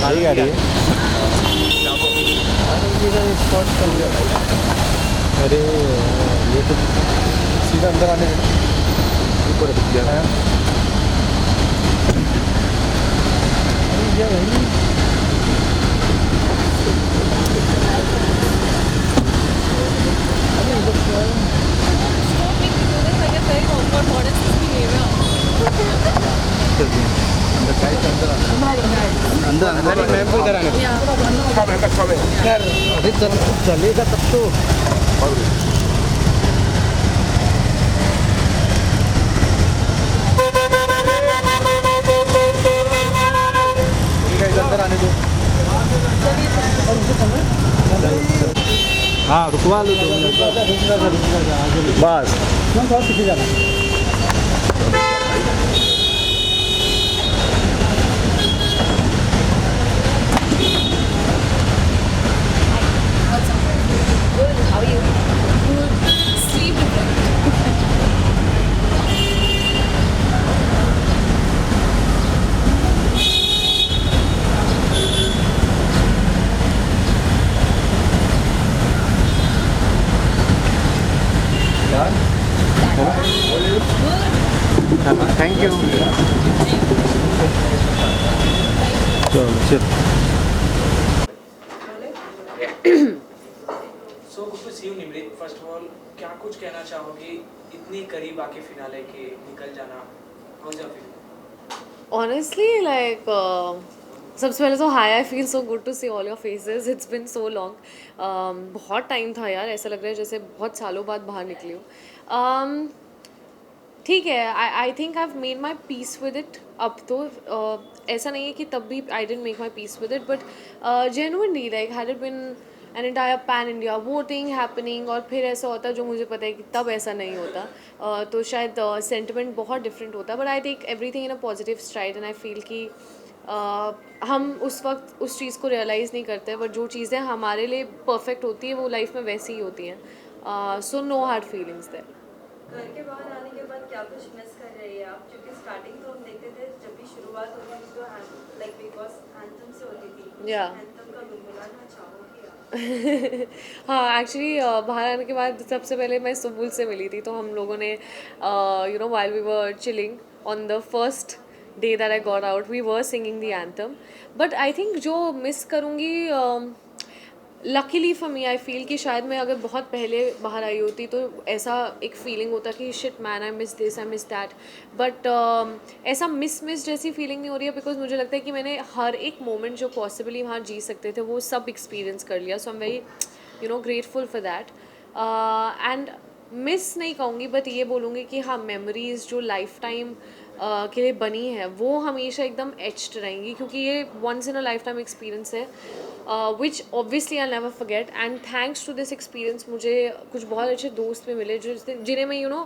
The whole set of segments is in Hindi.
यही गाड़ी है। अरे ये तो सीधा अंदर आने ऊपर दिख गया है। अरे ये वही अंदर अंदर मैम को इधर आने यार, अरे चलेगा तब तो। अंदर आने दो। हाँ रुकवा लो बस पीछे जाना। Good. How are you? Good. Sleep different. Thank you. चलो चल। So good to see you Nimrit. First of all क्या कुछ कहना चाहोगे इतनी करीब आके फिनाले के निकल जाना, how the feel? Honestly, like, सबसे पहले तो hi, I feel so good to see all your faces, it's been so long. बहुत टाइम था यार, ऐसा लग रहा है जैसे बहुत सालों बाद बाहर निकली हूँ। ठीक है, I think I have made my peace with it. अब तो ऐसा नहीं है कि तब भी I didn't make my peace with it, but genuinely like had it been an entire pan India voting happening और फिर ऐसा होता जो मुझे पता है कि तब ऐसा नहीं होता, तो शायद सेंटिमेंट बहुत डिफरेंट होता। But I take everything in a positive stride and I feel कि हम उस वक्त उस चीज़ को रियलाइज़ नहीं करते, बट जो चीज़ें हमारे लिए परफेक्ट होती है वो लाइफ में वैसी ही होती हैं। So no hard feelings there. घर के बाहर आने के बाद क्या कुछ मिस कर रही है आप? क्योंकि स्टार्टिंग तो हम देखते थे जब भी शुरुआत होती थी तो लाइक बिग बॉस एंथम से होती थी। Yeah. एंथम का गुनगुनाना चाहोगे आप? हाँ, एक्चुअली बाहर आने के बाद सबसे पहले मैं सुबुल से मिली थी, तो हम लोगों ने you know while we were chilling on the first day that I got out we were singing the anthem. But I think जो मिस करूँगी, luckily for me I feel कि शायद मैं अगर बहुत पहले बाहर आई होती तो ऐसा एक फीलिंग होता कि shit man I miss this I miss that. But ऐसा मिस जैसी फीलिंग नहीं हो रही है, बिकॉज मुझे लगता है कि मैंने हर एक मोमेंट जो पॉसिबली वहाँ जी सकते थे वो सब एक्सपीरियंस कर लिया। So I am very you know grateful for that. And miss नहीं कहूँगी, बट ये बोलूँगी कि हाँ, मेमोरीज जो लाइफ टाइम के लिए बनी है वो हमेशा एकदम एच्ड रहेंगी, क्योंकि ये once in a lifetime experience है which obviously I never forget. And thanks to this experience मुझे कुछ बहुत अच्छे दोस्त भी मिले जिन्हें मैं यू नो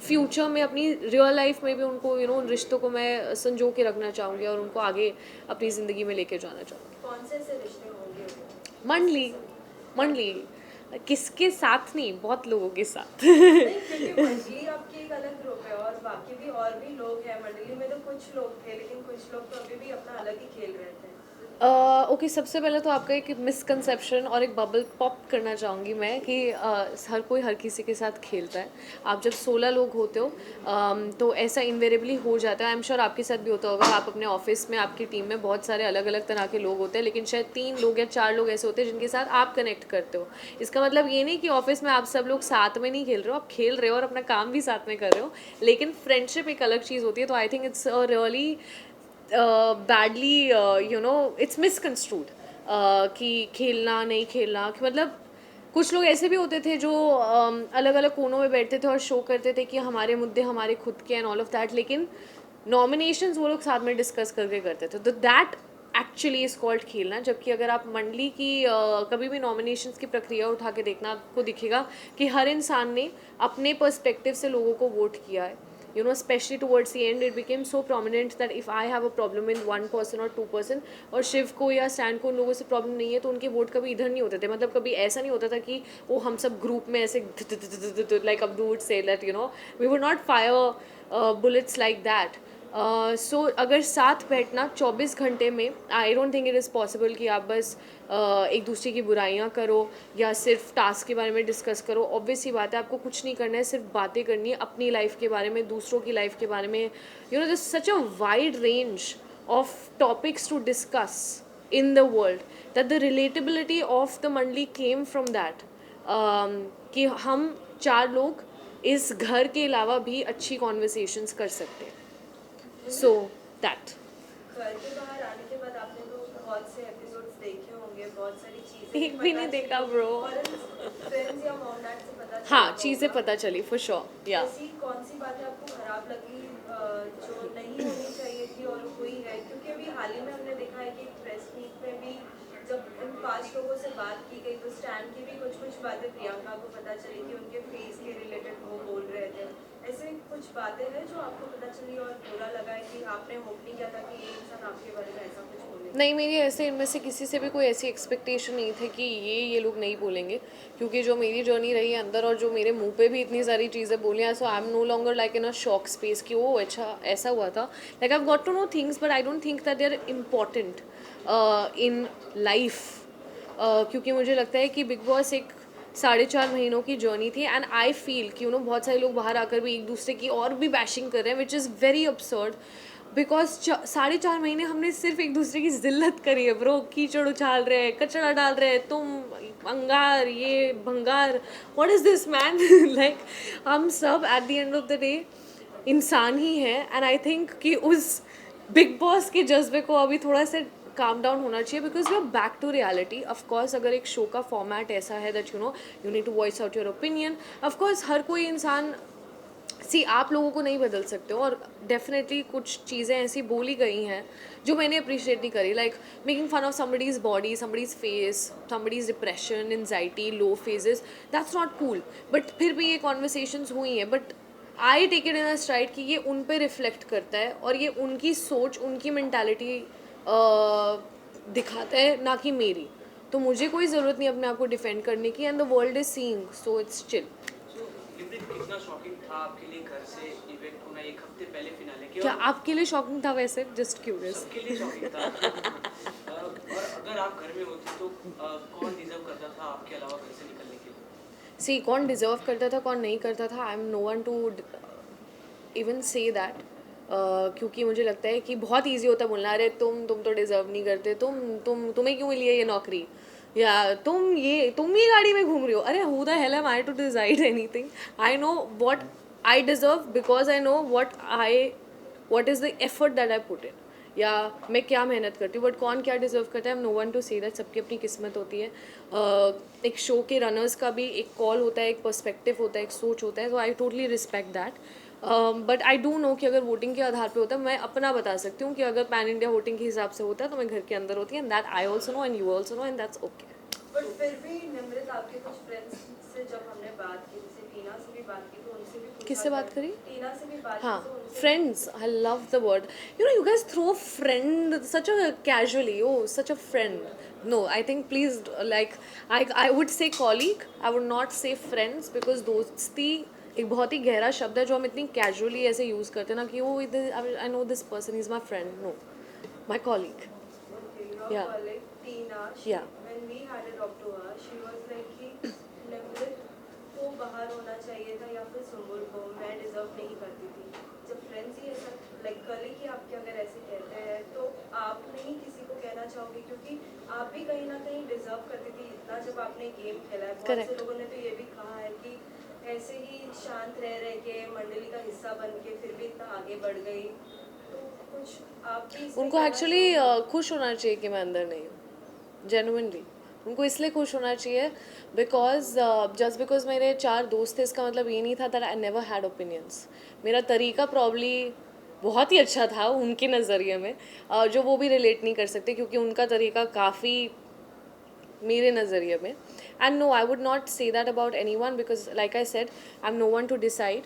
फ्यूचर में अपनी रियल लाइफ में भी उनको यू नो उन रिश्तों को मैं संजो के रखना चाहूँगी और उनको आगे अपनी ज़िंदगी में लेके जाना चाहूँगी। कौन से ऐसे रिश्ते होंगे वो? मंडली मंडली किसके साथ नहीं, बहुत लोगों के साथ। नहीं, क्योंकि मंडली आपकी एक अलग ग्रुप है और बाकी भी और भी लोग हैं। मंडली में तो कुछ लोग थे, लेकिन कुछ लोग तो अभी भी अपना अलग ही खेल रहे थे। ओके, सबसे पहले तो आपका एक मिसकंसेप्शन और एक बबल पॉप करना चाहूँगी मैं कि हर कोई हर किसी के साथ खेलता है। आप जब 16 लोग होते हो तो ऐसा इन्वेरेबली हो जाता है। आई एम श्योर आपके साथ भी होता होगा। आप अपने ऑफिस में आपकी टीम में बहुत सारे अलग अलग तरह के लोग होते हैं, लेकिन शायद 3 लोग या 4 लोग ऐसे होते हैं जिनके साथ आप कनेक्ट करते हो। इसका मतलब ये नहीं कि ऑफिस में आप सब लोग साथ में नहीं खेल रहे हो, आप खेल रहे हो और अपना काम भी साथ में कर रहे हो, लेकिन फ्रेंडशिप एक अलग चीज़ होती है। तो I think it's really badly you know it's misconstrued कि खेलना नहीं खेलना, कि मतलब कुछ लोग ऐसे भी होते थे जो अलग अलग कोनों में बैठते थे और शो करते थे कि हमारे मुद्दे हमारे खुद के एंड ऑल ऑफ दैट, लेकिन नॉमिनेशंस वो लोग साथ में डिस्कस करके करते थे। तो दैट एक्चुअली इज़ कॉल्ड खेलना। जबकि अगर आप मंडली की कभी भी नॉमिनेशंस की प्रक्रिया उठा के देखना, आपको दिखेगा कि हर इंसान ने अपने पर्सपेक्टिव से लोगों को वोट किया है। You know, especially towards the end, it became so prominent that if I have a problem in 1% or 2% और शिव को या स्टैंड को उन लोगों से प्रॉब्लम नहीं है, तो उनके वोट कभी इधर नहीं होते थे। मतलब कभी ऐसा नहीं होता था कि वो हम सब ग्रुप में ऐसे like Abdu would say that you know we would not fire bullets like that. So अगर साथ बैठना 24 घंटे में, I don't think it is possible कि आप बस एक दूसरे की बुराइयां करो या सिर्फ टास्क के बारे में डिस्कस करो. ऑब्वियस सी बात है, आपको कुछ नहीं करना है, सिर्फ बातें करनी है अपनी लाइफ के बारे में, दूसरों की लाइफ के बारे में. You know this such a wide range of topics to discuss in the world that the relatability of the मंडली came from that, कि हम 4 लोग इस घर के अलावा भी अच्छी कॉन्वर्सेशंस कर सकते हैं. सो दैट घर के बाहर आने के बाद आपने तो बहुत से एपिसोड्स देखे होंगे, बहुत सारी चीजें एक भी नहीं देखा bro. फ्रेंड्स या मॉम डैड से पता चला हाँ, होगा। चीज़ें पता चली फॉर श्योर. या ऐसी कौन सी बातें आपको खराब लगी जो नहीं होनी चाहिए थी और हुई है? क्योंकि अभी हाल ही में हमने देखा है कि प्रेस मीट में भी जब इन 5 लोगों से बात की गई तो स्टैन की भी कुछ बातें प्रियंका को पता चली कि उनके फेस के रिलेटेड वो बोल रहे थे. ऐसे कुछ बातें हैं जो आपको पता चली और बुरा लगा है कि आपने होप नहीं किया था कि ये इंसान आपके बारे में ऐसा कुछ बोले? नहीं, मेरी ऐसे इनमें से किसी से भी कोई ऐसी एक्सपेक्टेशन नहीं थी कि ये लोग नहीं बोलेंगे, क्योंकि जो मेरी जर्नी रही है अंदर और जो मेरे मुंह पे भी इतनी सारी चीज़ें बोली हैं, so I am no longer like in a shock space कि वो अच्छा ऐसा हुआ था. Like I have got to know things but I don't think that they are important in life. क्योंकि मुझे लगता है कि बिग बॉस एक 4.5 महीनों की जर्नी थी एंड आई फील कि बहुत सारे लोग बाहर आकर भी एक दूसरे की और भी बैशिंग कर रहे हैं, which is very absurd. Because 4.5 महीने हमने सिर्फ एक दूसरे की जिल्लत करी है ब्रो. कीचड़ उछाल रहे हैं, कचरा डाल रहे हैं, तुम अंगार, ये भंगार, what is this man. Like हम सब at the end of the day इंसान ही हैं. एंड आई थिंक कि उस बिग बॉस के जज्बे को अभी थोड़ा सा काम डाउन होना चाहिए, because we are back to reality. Of course अगर एक शो का फॉर्मेट ऐसा है that you need to voice out your opinion, of course हर कोई इंसान आप लोगों को नहीं बदल सकते हो. और डेफिनेटली कुछ चीज़ें ऐसी बोली गई हैं जो मैंने अप्रिशिएट नहीं करी, like making fun of somebody's body, somebody's face, somebody's depression, anxiety, low phases. That's not cool. But फिर भी ये कॉन्वर्सेशंस हुई हैं, but I take it in a stride कि ये उन पे रिफ्लेक्ट करता है और ये उनकी सोच, उनकी मेंटालिटी दिखाता है, ना कि मेरी. तो मुझे कोई ज़रूरत नहीं अपने आप को डिफेंड करने की. And the world is seeing, so it's chill. कितना शॉकिंग था आपके लिए घर से इवेंट होना 1 हफ्ते पहले फिनाले के? क्या आपके लिए शॉकिंग था वैसे? Just curious. सबके लिए शॉकिंग था. और अगर आप घर में होते तो कौन डिजर्व करता था आपके अलावा घर से निकलने के लिए? सी, कौन डिजर्व करता था, कौन नहीं करता था, I am no one to even say that. क्योंकि मुझे लगता है कि बहुत ईजी होता है बोलना, अरे तुम तो डिजर्व नहीं करते, तुम्हें क्यों मिली है ये नौकरी, या तुम ये गाड़ी में घूम रही हो. अरे who the hell am I to decide anything? I know what I deserve because I know what is the effort that I put in, या मैं क्या मेहनत करती हूँ. बट कौन क्या डिजर्व करता है, I am no one to say that. सबकी अपनी किस्मत होती है. एक शो के रनर्स का भी एक कॉल होता है, एक पर्सपेक्टिव होता है, एक सोच होता है. So I totally respect that. But I do know कि अगर वोटिंग के आधार पे होता है, मैं अपना बता सकती हूँ कि अगर पैन इंडिया वोटिंग के हिसाब से होता है तो मैं घर के अंदर होती है. And that I also know and you also know and that's okay. But फिर भी निमृत, आपके कुछ फ्रेंड्स से जब हमने बात की, जैसे टीना से भी बात की, तो उनसे भी पूछा किससे बात था- करी? टीना से भी बात हाँ, की, तो उनसे friends, I love the word. You guys throw friend such a casually. Oh, such a friend. No, I think please, like, I would say colleague. I would not say friends because दोस्ती एक बहुत ही गहरा शब्द है जो हम इतनी कैजुअली ऐसे यूज़ करते हैं ना कि वो I know this person is my friend. No, my colleague. Okay, your Yeah. colleague Tina, Yeah. when we had a talk to her, she was like कि निमृत को बाहर होना चाहिए था या फिर सुम्बुल को, मैं डिजर्व नहीं करती थी. जब फ्रेंड्स ही ऐसा लाइक कलीग ही आपके अगर ऐसे कहते हैं तो आप नहीं किसी को कहना चाहोगे, क्योंकि आप भी कहीं ना कहीं डिजर्व करती थी इतना जब आपने गेम खेला है. बहुत Correct. से लोगों ने तो ये भी कहा है कि ऐसे ही शांत रह के मंडली का हिस्सा बन के फिर भी इतना आगे बढ़ गई. तो कुछ आप भी इसमें उनको कहना एक्चुअली चाहोगे? खुश होना चाहिए कि मैं अंदर नहीं हूँ. जेनुइनली उनको इसलिए खुश होना चाहिए बिकॉज जस्ट बिकॉज मेरे 4 दोस्त थे, इसका मतलब ये नहीं था that I never had opinions. मेरा तरीका प्रॉब्ली बहुत ही अच्छा था उनके नज़रिए में, जो वो भी रिलेट नहीं कर सकते क्योंकि उनका तरीका काफ़ी मेरे नज़रिए में. And no, I would not say that about any one because like I said I am no one to decide.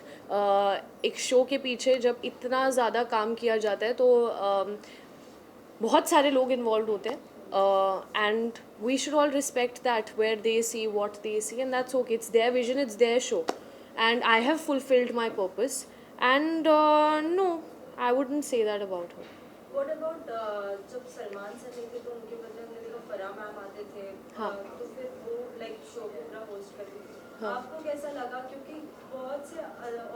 एक शो के पीछे जब इतना ज़्यादा काम किया जाता है तो बहुत सारे लोग इन्वॉल्व होते हैं. And we should all respect that, where they see what they see, and that's okay. It's their vision, it's their show, and I have fulfilled my purpose. And no, I wouldn't say that about her. What about जब सलमान सर नहीं थे तो उनके बदले हमने देखा फराह मैम आते थे. हाँ. तो फिर वो लाइक शो पूरा होस्ट करती थी. हाँ. आपको कैसा लगा? क्योंकि बहुत से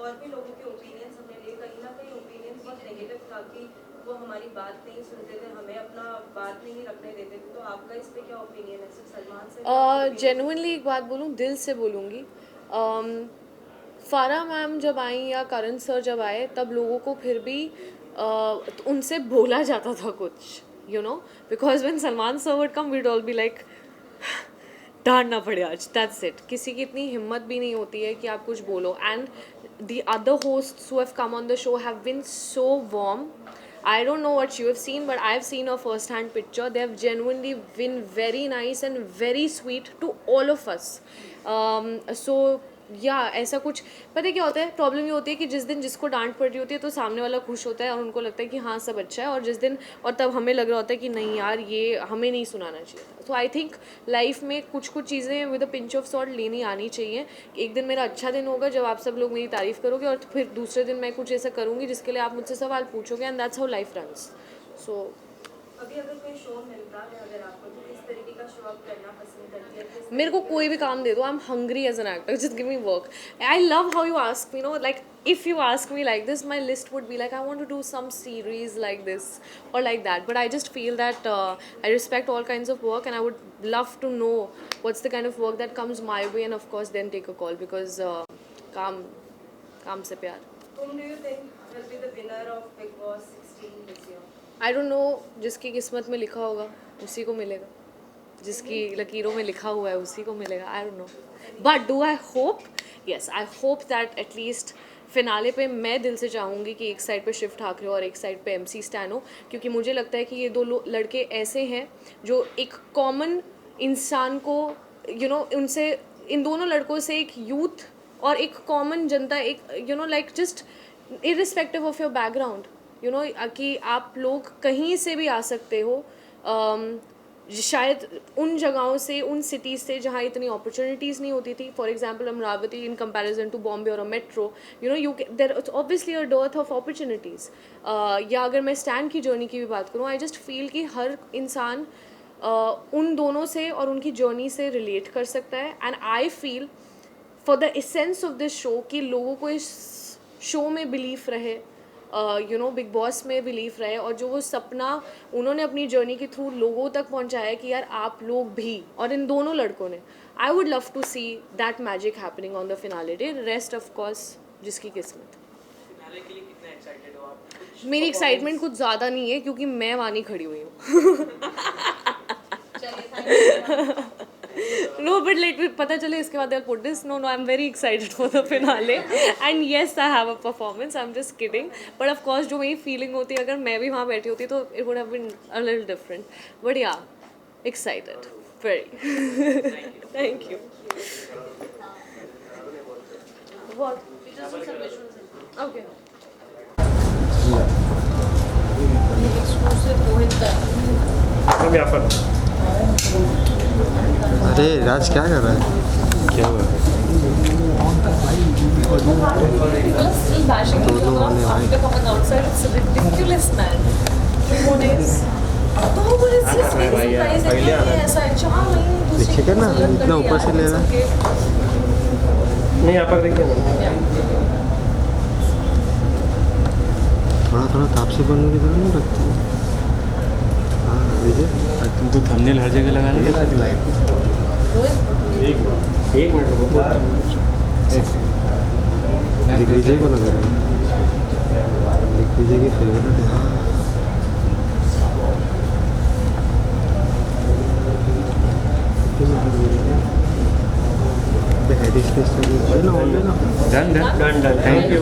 और भी लोगों के ओपिनियंस हमने लिए, कहीं ना कहीं ओपिनियंस बहुत नेगेटिव था कि वो हमारी बात नहीं सुनते थे, हमें अपना बात नहीं रखने देते थे. तो आपका इस पे क्या ओपिनियन है? सिर्फ सलमान सर जेन्युइनली एक बात बोलूँ, दिल से बोलूँगी, फारा मैम जब आई या करण सर जब आए तब लोगों को फिर भी उनसे बोला जाता था कुछ, you know, because when Salman sir would come we'd all be like डांटना पड़े आज, दैट्स इट. किसी की इतनी हिम्मत भी नहीं होती है कि आप कुछ बोलो. And the other hosts who have come on the show have been so warm. I don't know what you have seen, but I've seen a first-hand picture. They have genuinely been very nice and very sweet to all of us. So ऐसा कुछ पता है क्या होता है, प्रॉब्लम ये होती है कि जिस दिन जिसको डांट पड़ रही होती है तो सामने वाला खुश होता है और उनको लगता है कि हाँ सब अच्छा है, और जिस दिन और तब हमें लग रहा होता है कि नहीं यार ये हमें नहीं सुनाना चाहिए था. सो आई थिंक लाइफ में कुछ कुछ चीज़ें with a pinch of salt लेनी आनी चाहिए. एक दिन मेरा अच्छा दिन होगा जब आप सब लोग मेरी तारीफ़ करोगे, और फिर दूसरे दिन मैं कुछ ऐसा करूँगी जिसके लिए आप मुझसे सवाल पूछोगे, and that's how life runs. So अभी अगर कोई शो मिलता है अगर आपको, तो किस तरीके का शो आप करना पसंद करती है? मेरे को कोई भी काम दे दो, I am hungry as an actor, just give me work. I love how you ask, you know, like if you ask me like this, my list would be like I want to do some series like this or like that, but I just feel that I respect all kinds of work and I would love to know what's the kind of work that comes my way, and of course then take a call, because काम से प्यार. Whom do you think will be the winner of Big Boss 16 this year? I don't know, जिसकी किस्मत में लिखा होगा उसी को मिलेगा, जिसकी लकीरों में लिखा हुआ है उसी को मिलेगा. I don't know, but do I hope? Yes, I hope that at least finale पे मैं दिल से चाहूँगी कि एक साइड पे शिव ठाकरे और एक साइड पे एमसी स्टैन हो, क्योंकि मुझे लगता है कि ये दो लड़के ऐसे हैं जो एक कॉमन इंसान को, यू नो, उनसे, इन दोनों लड़कों से एक यूथ और एक कॉमन जनता, एक, you know, like just irrespective of your background, you know, कि आप लोग कहीं से भी आ सकते हो. शायद उन जगहों से, उन सिटीज़ से जहाँ इतनी अपॉर्चुनिटीज़ नहीं होती थी. For example Amravati in comparison to Bombay और a metro, you know, there obviously a dearth of opportunities. या अगर मैं स्टैंड की जर्नी की भी बात करूँ, आई जस्ट फील कि हर इंसान उन दोनों से और उनकी जर्नी से रिलेट कर सकता है. And I feel for the essence of this show कि लोगों को इस शो में बिलीफ रहे, यू नो, बिग बॉस में बिलीफ रहे, और जो वो सपना उन्होंने अपनी जर्नी के थ्रू लोगों तक पहुंचाया कि यार आप लोग भी, और इन दोनों लड़कों ने, I would love to see that magic happening on the finale day. Rest of course जिसकी किस्मत. फिनाले के लिए कितना एक्साइटेड हो आप? मेरी एक्साइटमेंट कुछ ज़्यादा नहीं है क्योंकि मैं वहाँ नहीं खड़ी हुई हूँ. No, but let me पता चले इसके बाद I'll put this. No, I'm very excited for the finale. And yes, I have a performance. I'm just kidding. But of course, जो मेरी feeling होती है अगर मैं भी वहाँ बैठी होती तो it would have been a little different. But yeah, excited. Very. Thank you. What? Okay. हम यहाँ पर. अरे राज क्या कर रहा है? क्या हुआ? दोनों वाले भाई. देखिएगा ना इतना ऊपर से ले रहा है. नहीं, यहाँ पर देखिए ना. थोड़ा थोड़ा तापसी बनने की तरह नहीं लगता. हाँ विजय, तुमको थंबनेल हर जगह लगाने के एक मिनट रुको. दिग्विजय को लगा रहा है. दिग्विजय की फेवरेट है. हेड स्पेस ना. Done done done. Thank you.